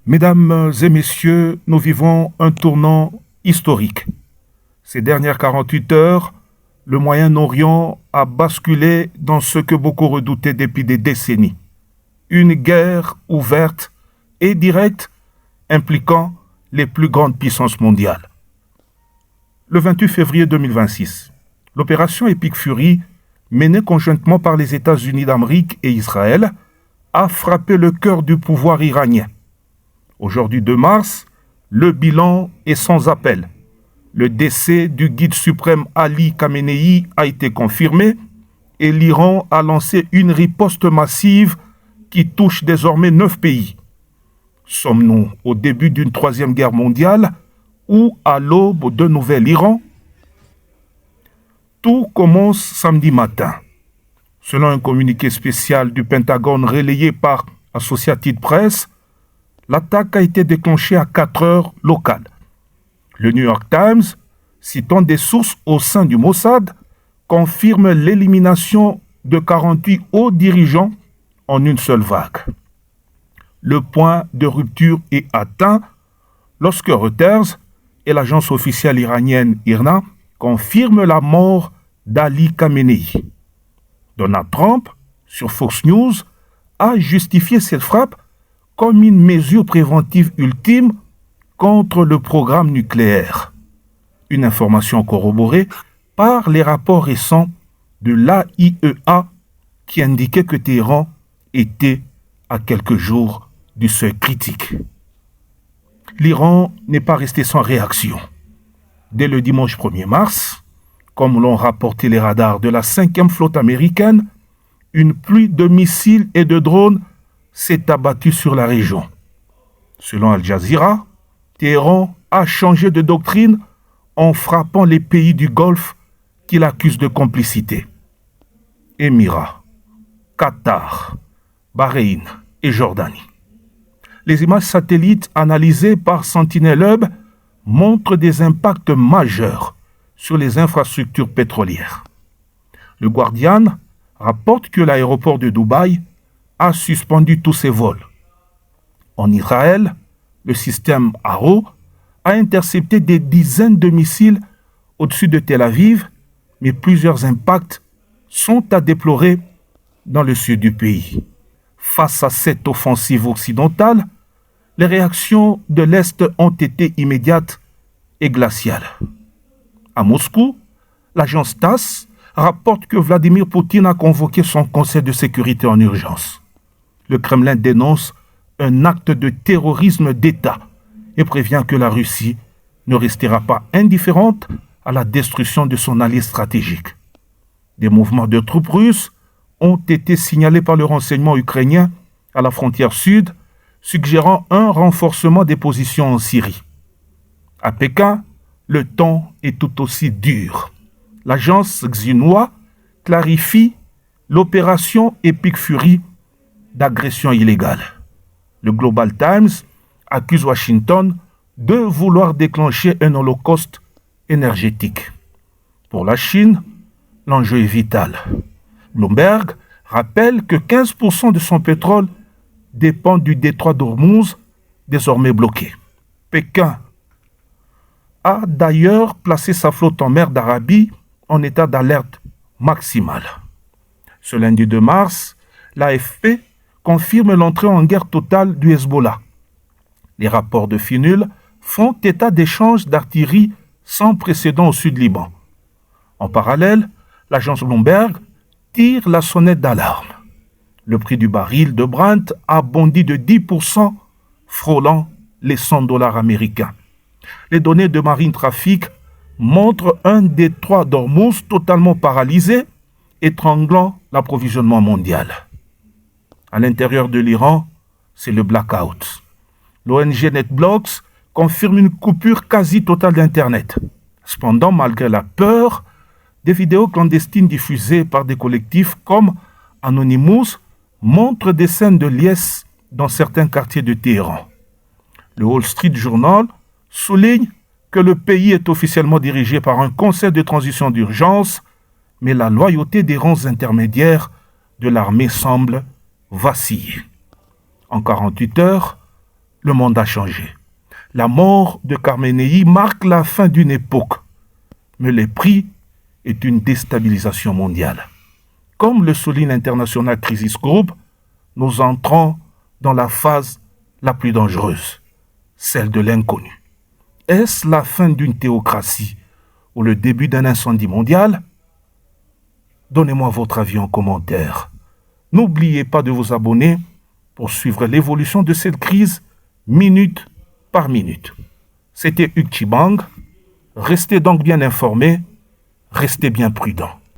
Mesdames et messieurs, nous vivons un tournant historique. Ces dernières 48 heures, le Moyen-Orient a basculé dans ce que beaucoup redoutaient depuis des décennies. Une guerre ouverte et directe impliquant les plus grandes puissances mondiales. Le 28 février 2026, l'opération Epic Fury, menée conjointement par les États-Unis d'Amérique et Israël, a frappé le cœur du pouvoir iranien. Aujourd'hui 2 mars, le bilan est sans appel. Le décès du guide suprême Ali Khamenei a été confirmé et l'Iran a lancé une riposte massive qui touche désormais 9 pays. Sommes-nous au début d'une 3e guerre mondiale ou à l'aube d'un nouvel Iran? Tout commence samedi matin. Selon un communiqué spécial du Pentagone relayé par Associated Press, l'attaque a été déclenchée à 4 heures locales. Le New York Times, citant des sources au sein du Mossad, confirme l'élimination de 48 hauts dirigeants en une seule vague. Le point de rupture est atteint lorsque Reuters et l'agence officielle iranienne IRNA confirment la mort d'Ali Khamenei. Donald Trump, sur Fox News, a justifié cette frappe comme une mesure préventive ultime contre le programme nucléaire. Une information corroborée par les rapports récents de l'AIEA qui indiquaient que Téhéran était à quelques jours du seuil critique. L'Iran n'est pas resté sans réaction. Dès le dimanche 1er mars, comme l'ont rapporté les radars de la 5e flotte américaine, une pluie de missiles et de drones s'est abattue sur la région. Selon Al Jazeera, Téhéran a changé de doctrine en frappant les pays du Golfe qu'il accuse de complicité. Émirats, Qatar, Bahreïn et Jordanie. Les images satellites analysées par Sentinel Hub montrent des impacts majeurs sur les infrastructures pétrolières. Le Guardian rapporte que l'aéroport de Dubaï a suspendu tous ses vols. En Israël, le système Arrow a intercepté des dizaines de missiles au-dessus de Tel Aviv, mais plusieurs impacts sont à déplorer dans le sud du pays. Face à cette offensive occidentale, les réactions de l'Est ont été immédiates et glaciales. À Moscou, l'agence TASS rapporte que Vladimir Poutine a convoqué son Conseil de sécurité en urgence. Le Kremlin dénonce un acte de terrorisme d'État et prévient que la Russie ne restera pas indifférente à la destruction de son allié stratégique. Des mouvements de troupes russes ont été signalés par le renseignement ukrainien à la frontière sud, suggérant un renforcement des positions en Syrie. À Pékin, le ton est tout aussi dur. L'agence Xinhua clarifie l'opération Epic Fury d'agression illégale. Le Global Times accuse Washington de vouloir déclencher un holocauste énergétique. Pour la Chine, l'enjeu est vital. Bloomberg rappelle que 15% de son pétrole dépend du détroit d'Ormuz, désormais bloqué. Pékin a d'ailleurs placé sa flotte en mer d'Arabie en état d'alerte maximale. Ce lundi 2 mars, l'AFP confirme l'entrée en guerre totale du Hezbollah. Les rapports de FINUL font état d'échanges d'artillerie sans précédent au sud Liban. En parallèle, l'agence Bloomberg tire la sonnette d'alarme. Le prix du baril de Brent a bondi de 10%, frôlant les $100 américains. Les données de Marine Traffic montrent un détroit d'Ormuz totalement paralysé, étranglant l'approvisionnement mondial. À l'intérieur de l'Iran, c'est le blackout. L'ONG NetBlocks confirme une coupure quasi totale d'Internet. Cependant, malgré la peur, des vidéos clandestines diffusées par des collectifs comme Anonymous montrent des scènes de liesse dans certains quartiers de Téhéran. Le Wall Street Journal souligne que le pays est officiellement dirigé par un conseil de transition d'urgence, mais la loyauté des rangs intermédiaires de l'armée semble vaciller. En 48 heures, le monde a changé. La mort de Khamenei marque la fin d'une époque, mais le prix est une déstabilisation mondiale. Comme le souligne l'International Crisis Group, nous entrons dans la phase la plus dangereuse, celle de l'inconnu. Est-ce la fin d'une théocratie ou le début d'un incendie mondial? Donnez-moi votre avis en commentaire. N'oubliez pas de vous abonner pour suivre l'évolution de cette crise minute par minute. C'était Hugues Chibang. Restez donc bien informés, restez bien prudents.